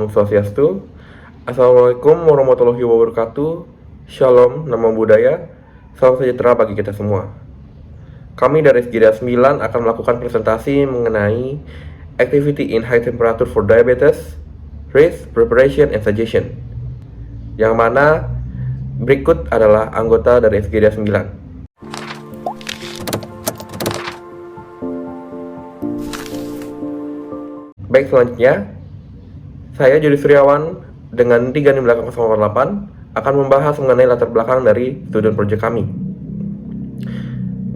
Om Swastiastu. Assalamualaikum warahmatullahi wabarakatuh. Shalom, namo buddhaya. Salam sejahtera bagi kita semua. Kami dari SGDA 9 akan melakukan presentasi mengenai Activity in High Temperature for Diabetes, Risk, Preparation, and Suggestion, yang mana berikut adalah anggota dari SGDA 9. Baik, selanjutnya saya Jody Suryawan dengan 3 di belakang 048 akan membahas mengenai latar belakang dari student project kami.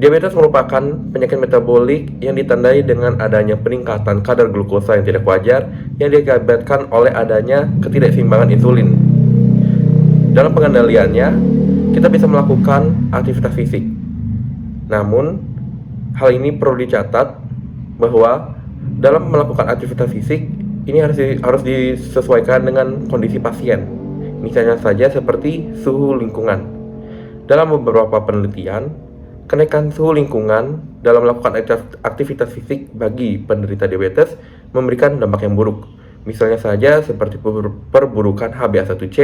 Diabetes merupakan penyakit metabolik yang ditandai dengan adanya peningkatan kadar glukosa yang tidak wajar yang diakibatkan oleh adanya ketidakseimbangan insulin. Dalam pengendaliannya, kita bisa melakukan aktivitas fisik. Namun, hal ini perlu dicatat bahwa dalam melakukan aktivitas fisik, ini harus disesuaikan dengan kondisi pasien. Misalnya saja seperti suhu lingkungan. Dalam beberapa penelitian, kenaikan suhu lingkungan dalam melakukan aktivitas fisik bagi penderita diabetes memberikan dampak yang buruk. Misalnya saja seperti perburukan HbA1c,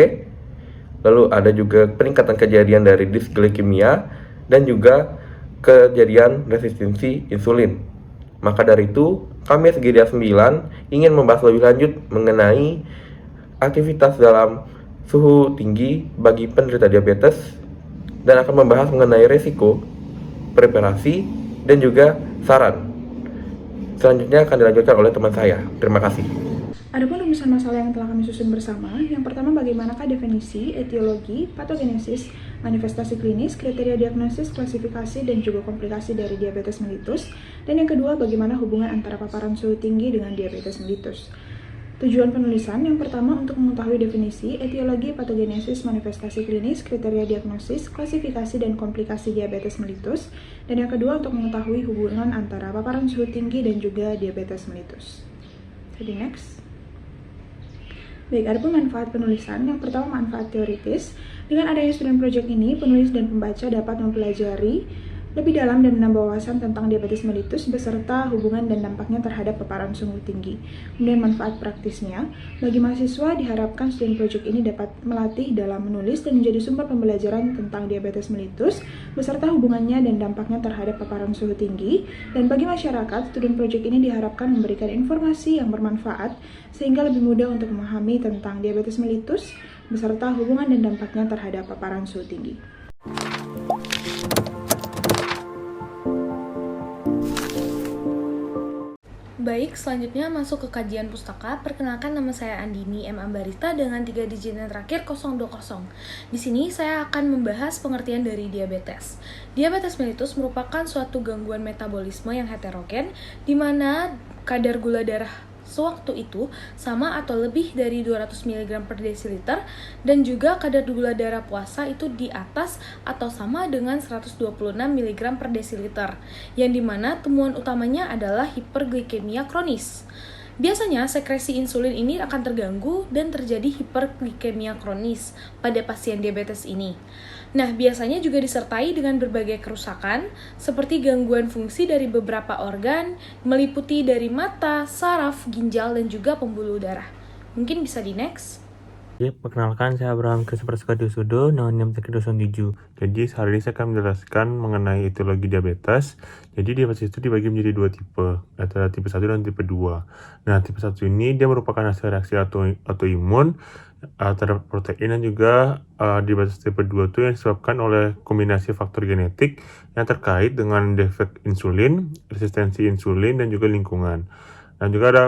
lalu ada juga peningkatan kejadian dari disglikemia, dan juga kejadian resistensi insulin. Maka dari itu, kami SGDA 9 ingin membahas lebih lanjut mengenai aktivitas dalam suhu tinggi bagi penderita diabetes dan akan membahas mengenai resiko, preparasi, dan juga saran. Selanjutnya akan dilanjutkan oleh teman saya. Terima kasih. Adapun rumusan masalah yang telah kami susun bersama, yang pertama bagaimanakah definisi, etiologi, patogenesis, manifestasi klinis, kriteria diagnosis, klasifikasi, dan juga komplikasi dari diabetes mellitus, dan yang kedua bagaimana hubungan antara paparan suhu tinggi dengan diabetes mellitus. Tujuan penulisan yang pertama untuk mengetahui definisi, etiologi, patogenesis, manifestasi klinis, kriteria diagnosis, klasifikasi, dan komplikasi diabetes mellitus, dan yang kedua untuk mengetahui hubungan antara paparan suhu tinggi dan juga diabetes mellitus. Jadi next. Baik, adapun manfaat penulisan. Yang pertama, manfaat teoritis. Dengan adanya student project ini, penulis dan pembaca dapat mempelajari lebih dalam dan menambah wawasan tentang diabetes mellitus beserta hubungan dan dampaknya terhadap paparan suhu tinggi. Kemudian manfaat praktisnya, bagi mahasiswa diharapkan student project ini dapat melatih dalam menulis dan menjadi sumber pembelajaran tentang diabetes mellitus beserta hubungannya dan dampaknya terhadap paparan suhu tinggi. Dan bagi masyarakat, student project ini diharapkan memberikan informasi yang bermanfaat sehingga lebih mudah untuk memahami tentang diabetes mellitus beserta hubungan dan dampaknya terhadap paparan suhu tinggi. Baik, selanjutnya masuk ke kajian pustaka. Perkenalkan, nama saya Andini M. Ambarita dengan 3 digit yang terakhir 020. Di sini saya akan membahas pengertian dari diabetes. Diabetes mellitus merupakan suatu gangguan metabolisme yang heterogen di mana kadar gula darah sewaktu itu sama atau lebih dari 200 mg per desiliter dan juga kadar gula darah puasa itu di atas atau sama dengan 126 mg per desiliter, yang dimana temuan utamanya adalah hiperglikemia kronis. Biasanya sekresi insulin ini akan terganggu dan terjadi hiperglikemia kronis pada pasien diabetes ini. Nah, biasanya juga disertai dengan berbagai kerusakan seperti gangguan fungsi dari beberapa organ, meliputi dari mata, saraf, ginjal, dan juga pembuluh darah. Mungkin bisa di next. Oke, perkenalkan saya Abraham Christopher Skadiosudo, dengan 7. Jadi hari ini saya akan menjelaskan mengenai etiologi diabetes. Jadi diabetes itu dibagi menjadi 2 tipe, ada tipe 1 dan tipe 2. Nah, tipe 1 ini dia merupakan hasil reaksi autoimun terhadap protein, dan juga diabetes tipe 2 itu yang disebabkan oleh kombinasi faktor genetik yang terkait dengan defek insulin, resistensi insulin, dan juga lingkungan. Dan juga ada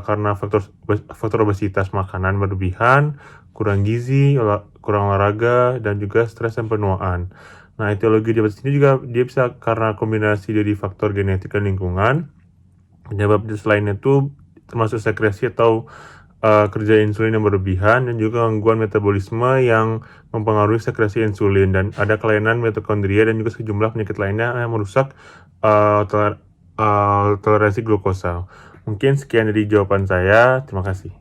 karena faktor obesitas, makanan berlebihan, kurang gizi, kurang olahraga, dan juga stres dan penuaan. Nah, etiologi diabetes ini juga dia bisa karena kombinasi dari faktor genetik dan lingkungan. Penyebab selainnya itu termasuk sekresi atau kerja insulin yang berlebihan, dan juga gangguan metabolisme yang mempengaruhi sekresi insulin, dan ada kelainan mitokondria dan juga sejumlah penyakit lainnya yang merusak toleransi glukosa. Mungkin sekian dari jawaban saya. Terima kasih.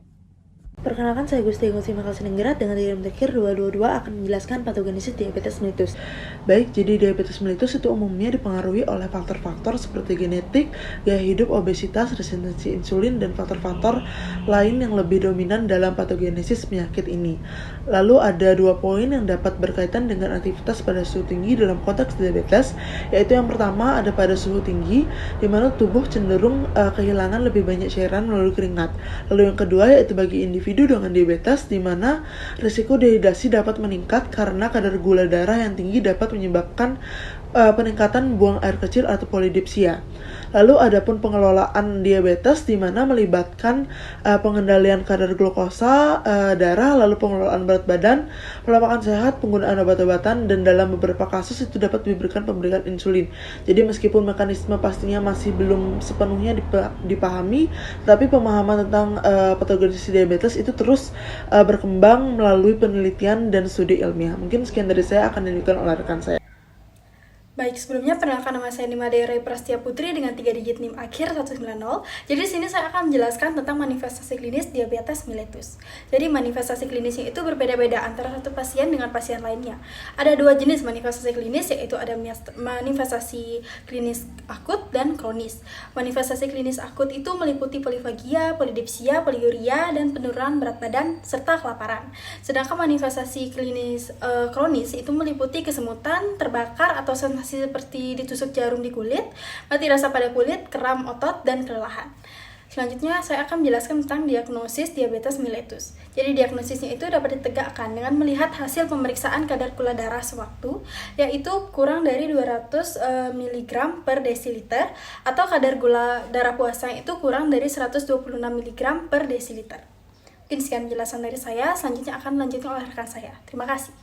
Perkenalkan, saya Gusti Gosi Makal Sinenggerat dengan diagram terakhir 222 akan menjelaskan patogenesis diabetes mellitus. Baik, jadi diabetes mellitus itu umumnya dipengaruhi oleh faktor-faktor seperti genetik, gaya hidup, obesitas, resistensi insulin, dan faktor-faktor lain yang lebih dominan dalam patogenesis penyakit ini. Lalu ada 2 poin yang dapat berkaitan dengan aktivitas pada suhu tinggi dalam konteks diabetes, yaitu yang pertama ada pada suhu tinggi, di mana tubuh cenderung kehilangan lebih banyak cairan melalui keringat. Lalu yang kedua yaitu bagi individu dengan diabetes, di mana risiko dehidrasi dapat meningkat karena kadar gula darah yang tinggi dapat menyebabkan peningkatan buang air kecil atau polidipsia. Lalu adapun pengelolaan diabetes, di mana melibatkan pengendalian kadar glukosa darah, lalu pengelolaan berat badan, pola makan sehat, penggunaan obat-obatan, dan dalam beberapa kasus itu dapat diberikan pemberian insulin. Jadi meskipun mekanisme pastinya masih belum sepenuhnya dipahami, tapi pemahaman tentang patogenesis diabetes itu terus berkembang melalui penelitian dan studi ilmiah. Mungkin sekian dari saya, akan dilanjutkan oleh rekan saya. Baik, sebelumnya perkenalkan nama saya Nima Dery Prastia Putri dengan 3 digit NIM akhir 190. Jadi di sini saya akan menjelaskan tentang manifestasi klinis diabetes mellitus. Jadi manifestasi klinisnya itu berbeda-beda antara satu pasien dengan pasien lainnya. Ada 2 jenis manifestasi klinis, yaitu ada manifestasi klinis akut dan kronis. Manifestasi klinis akut itu meliputi polifagia, polidipsia, poliuria, dan penurunan berat badan serta kelaparan. Sedangkan manifestasi klinis kronis itu meliputi kesemutan, terbakar atau sensasi seperti ditusuk jarum di kulit, mati rasa pada kulit, kram otot, dan kelelahan. Selanjutnya, saya akan menjelaskan tentang diagnosis diabetes mellitus. Jadi, diagnosisnya itu dapat ditegakkan dengan melihat hasil pemeriksaan kadar gula darah sewaktu, yaitu kurang dari 200 mg per desiliter, atau kadar gula darah puasa itu kurang dari 126 mg per desiliter. Mungkin sekian penjelasan dari saya, selanjutnya akan dilanjutkan oleh rekan saya. Terima kasih.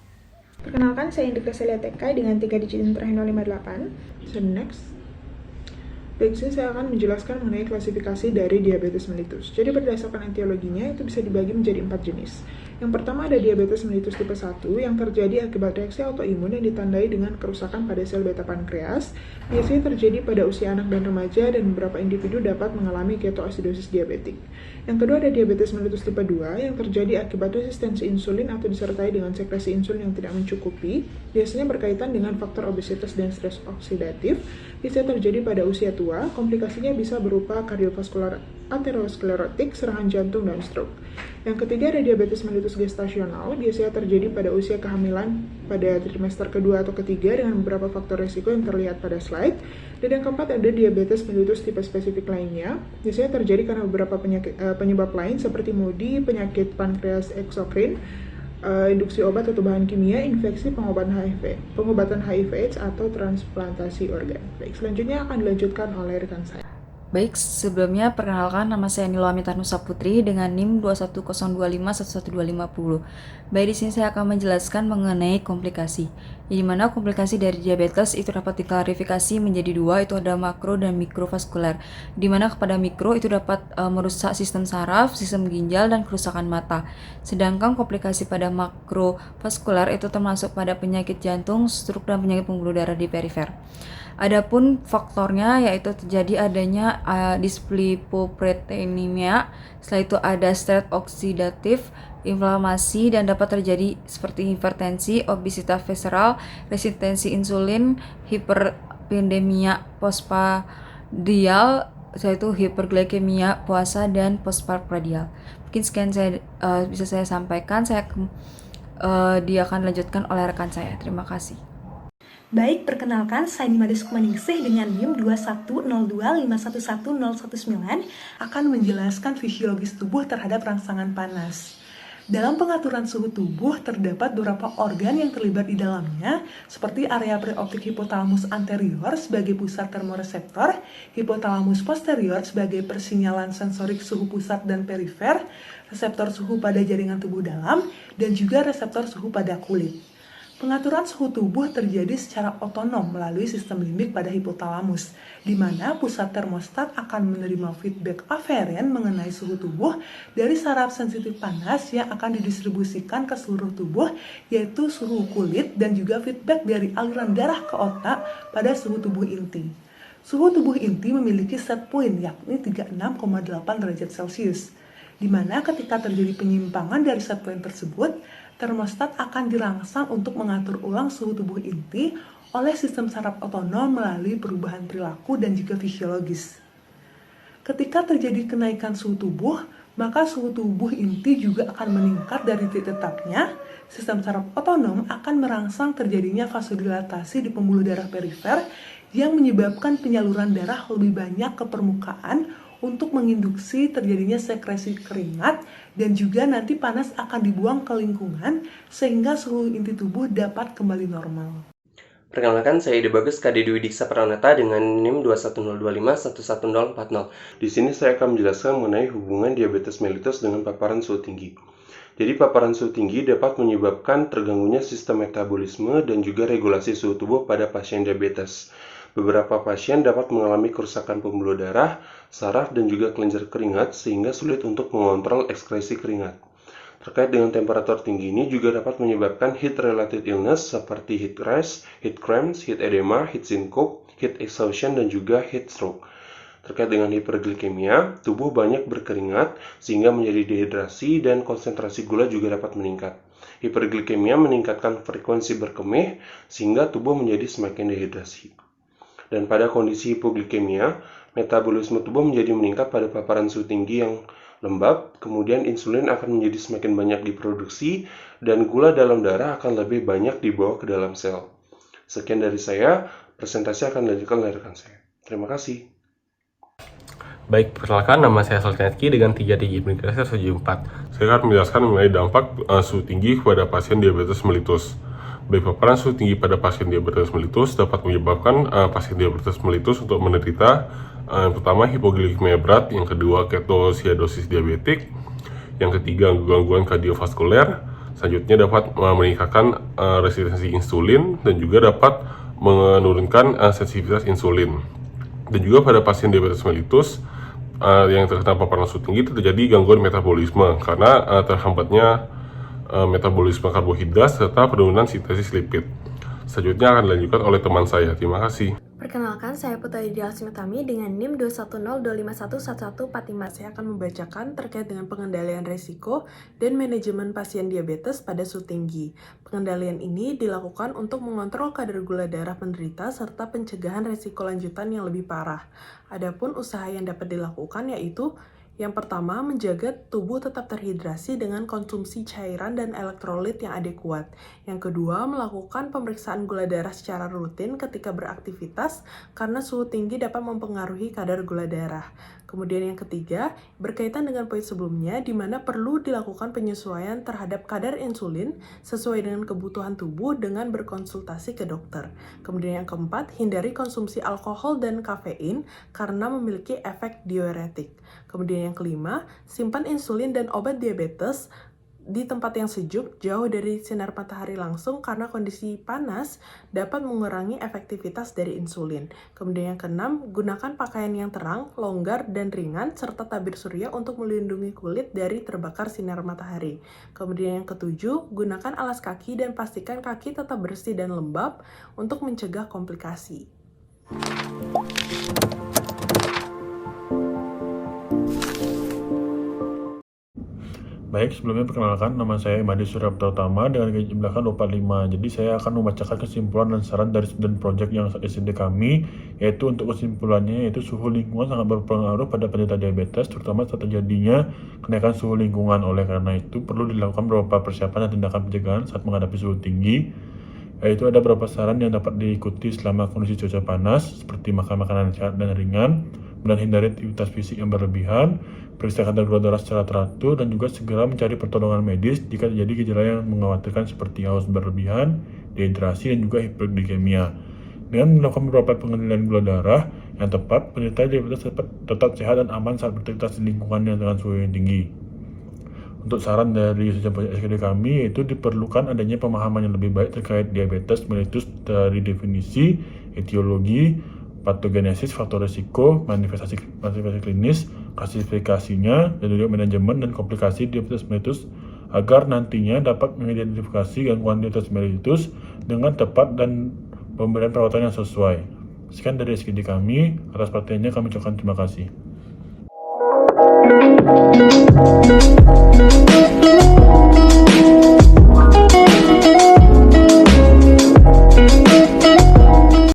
Perkenalkan, saya Indra Celia TK dengan 3 digit terakhir 058. So next. Baik, saya akan menjelaskan mengenai klasifikasi dari diabetes mellitus. Jadi berdasarkan etiologinya itu bisa dibagi menjadi 4 jenis. Yang pertama ada diabetes mellitus tipe 1 yang terjadi akibat reaksi autoimun yang ditandai dengan kerusakan pada sel beta pankreas. Biasanya terjadi pada usia anak dan remaja, dan beberapa individu dapat mengalami ketoasidosis diabetik. Yang kedua ada diabetes mellitus tipe 2 yang terjadi akibat resistensi insulin atau disertai dengan sekresi insulin yang tidak mencukupi. Biasanya berkaitan dengan faktor obesitas dan stres oksidatif. Bisa terjadi pada usia tua. Komplikasinya bisa berupa kardiovaskular aterosklerotik, serangan jantung, dan stroke. Yang ketiga ada diabetes mellitus gestasional, biasanya terjadi pada usia kehamilan pada trimester kedua atau ketiga dengan beberapa faktor risiko yang terlihat pada slide. Dan yang keempat ada diabetes mellitus tipe spesifik lainnya, biasanya terjadi karena beberapa penyebab lain seperti MODY, penyakit pankreas eksokrin, induksi obat atau bahan kimia, infeksi, pengobatan HIV/AIDS atau transplantasi organ. Baik, selanjutnya akan dilanjutkan oleh rekan saya. Baik, sebelumnya perkenalkan nama saya Nilo Amita Nusa Putri dengan NIM 21025111250. Baik, di sini saya akan menjelaskan mengenai komplikasi. Di mana komplikasi dari diabetes itu dapat diklarifikasi menjadi 2, itu ada makro dan mikrovaskular. Di mana kepada mikro itu dapat merusak sistem saraf, sistem ginjal, dan kerusakan mata. Sedangkan komplikasi pada makrovaskular itu termasuk pada penyakit jantung, stroke, dan penyakit pembuluh darah di perifer. Adapun faktornya yaitu terjadi adanya dislipoproteinemia, setelah itu ada stres oksidatif, inflamasi, dan dapat terjadi seperti hipertensi, obesitas visceral, resistensi insulin, hiperlipidemia postprandial, setelah itu hiperglikemia puasa, dan postprandial. Mungkin sekian bisa saya sampaikan. Dia akan dilanjutkan oleh rekan saya. Terima kasih. Baik, perkenalkan, saya Nimades Kumaningsih dengan NIM 21025111019 akan menjelaskan fisiologis tubuh terhadap rangsangan panas. Dalam pengaturan suhu tubuh, terdapat beberapa organ yang terlibat di dalamnya, seperti area preoptik hipotalamus anterior sebagai pusat termoreseptor, hipotalamus posterior sebagai persinyalan sensorik suhu pusat dan perifer, reseptor suhu pada jaringan tubuh dalam, dan juga reseptor suhu pada kulit. Pengaturan suhu tubuh terjadi secara otonom melalui sistem limbik pada hipotalamus, di mana pusat termostat akan menerima feedback aferen mengenai suhu tubuh dari saraf sensitif panas yang akan didistribusikan ke seluruh tubuh, yaitu suhu kulit dan juga feedback dari aliran darah ke otak pada suhu tubuh inti. Suhu tubuh inti memiliki set point yakni 36,8 derajat Celcius. di mana ketika terjadi penyimpangan dari set point tersebut, termostat akan dirangsang untuk mengatur ulang suhu tubuh inti oleh sistem saraf otonom melalui perubahan perilaku dan juga fisiologis. Ketika terjadi kenaikan suhu tubuh, maka suhu tubuh inti juga akan meningkat dari titik tetapnya. Sistem saraf otonom akan merangsang terjadinya vasodilatasi di pembuluh darah perifer yang menyebabkan penyaluran darah lebih banyak ke permukaan untuk menginduksi terjadinya sekresi keringat, dan juga nanti panas akan dibuang ke lingkungan sehingga suhu inti tubuh dapat kembali normal. Perkenalkan, saya Ide Bagus KD Dwi Diksa Pranata dengan NIM 21025110040. Di sini saya akan menjelaskan mengenai hubungan diabetes mellitus dengan paparan suhu tinggi. Jadi paparan suhu tinggi dapat menyebabkan terganggunya sistem metabolisme dan juga regulasi suhu tubuh pada pasien diabetes. Beberapa pasien dapat mengalami kerusakan pembuluh darah, saraf, dan juga kelenjar keringat sehingga sulit untuk mengontrol ekskresi keringat. Terkait dengan temperatur tinggi ini juga dapat menyebabkan heat-related illness seperti heat rash, heat cramps, heat edema, heat syncope, heat exhaustion, dan juga heat stroke. Terkait dengan hiperglikemia, tubuh banyak berkeringat sehingga menjadi dehidrasi dan konsentrasi gula juga dapat meningkat. Hiperglikemia meningkatkan frekuensi berkemih sehingga tubuh menjadi semakin dehidrasi. Dan pada kondisi hipoglikemia, metabolisme tubuh menjadi meningkat pada paparan suhu tinggi yang lembab, kemudian insulin akan menjadi semakin banyak diproduksi, dan gula dalam darah akan lebih banyak dibawa ke dalam sel. Sekian dari saya, presentasi akan dilanjutkan oleh rekan saya. Terima kasih. Baik, perkenalkan nama saya Soltinetki dengan 3 digit Medicare 74. Saya akan menjelaskan mengenai dampak suhu tinggi kepada pasien diabetes mellitus. Baik, paparan suhu tinggi pada pasien diabetes mellitus dapat menyebabkan pasien diabetes mellitus untuk menderita yang pertama hipoglikemia berat, yang kedua ketosiadosis diabetik, yang ketiga gangguan kardiovaskuler, selanjutnya dapat meningkatkan resistensi insulin dan juga dapat menurunkan sensitivitas insulin. Dan juga pada pasien diabetes mellitus yang terkena paparan suhu tinggi itu terjadi gangguan metabolisme karena terhambatnya metabolisme karbohidrat serta penurunan sintesis lipid. Selanjutnya akan dilanjutkan oleh teman saya. Terima kasih. Perkenalkan, saya Putra Yudi Alsmitami dengan NIM 21025111145. Saya akan membacakan terkait dengan pengendalian risiko dan manajemen pasien diabetes pada suhu tinggi. Pengendalian ini dilakukan untuk mengontrol kadar gula darah penderita serta pencegahan risiko lanjutan yang lebih parah. Adapun usaha yang dapat dilakukan yaitu yang pertama, menjaga tubuh tetap terhidrasi dengan konsumsi cairan dan elektrolit yang adekuat. Yang kedua, melakukan pemeriksaan gula darah secara rutin ketika beraktivitas karena suhu tinggi dapat mempengaruhi kadar gula darah. Kemudian yang ketiga, berkaitan dengan poin sebelumnya, di mana perlu dilakukan penyesuaian terhadap kadar insulin sesuai dengan kebutuhan tubuh dengan berkonsultasi ke dokter. Kemudian yang keempat, hindari konsumsi alkohol dan kafein karena memiliki efek diuretik. Kemudian yang kelima, simpan insulin dan obat diabetes di tempat yang sejuk, jauh dari sinar matahari langsung karena kondisi panas dapat mengurangi efektivitas dari insulin. Kemudian yang keenam, gunakan pakaian yang terang, longgar, dan ringan, serta tabir surya untuk melindungi kulit dari terbakar sinar matahari. Kemudian yang ketujuh, gunakan alas kaki dan pastikan kaki tetap bersih dan lembab untuk mencegah komplikasi. Baik, sebelumnya perkenalkan, nama saya Imadi Suryapta Utama dengan gaji belakang 25. Jadi saya akan membacakan kesimpulan dan saran dari student project yang SD kami, yaitu untuk kesimpulannya yaitu suhu lingkungan sangat berpengaruh pada penderita diabetes, terutama saat terjadinya kenaikan suhu lingkungan. Oleh karena itu perlu dilakukan beberapa persiapan dan tindakan pencegahan saat menghadapi suhu tinggi, yaitu ada beberapa saran yang dapat diikuti selama kondisi cuaca panas, seperti makan makanan sehat dan ringan, dan hindari aktivitas fisik yang berlebihan, periksa kadar gula darah secara teratur, dan juga segera mencari pertolongan medis jika terjadi gejala yang mengkhawatirkan seperti haus berlebihan, dehidrasi, dan juga hiperglikemia. Dengan melakukan beberapa pengendalian gula darah yang tepat, penderita diabetes tetap sehat dan aman saat beraktivitas di lingkungan yang dengan suhu yang tinggi. Untuk saran dari sejumlah SKD kami, yaitu diperlukan adanya pemahaman yang lebih baik terkait diabetes mellitus dari definisi, etiologi, patogenesis, faktor risiko, manifestasi klinis, klasifikasinya, dan juga manajemen dan komplikasi diabetes mellitus agar nantinya dapat mengidentifikasi gangguan diabetes mellitus dengan tepat dan pemberian perawatan yang sesuai. Sekian dari SKD kami, atas perhatiannya kami ucapkan terima kasih.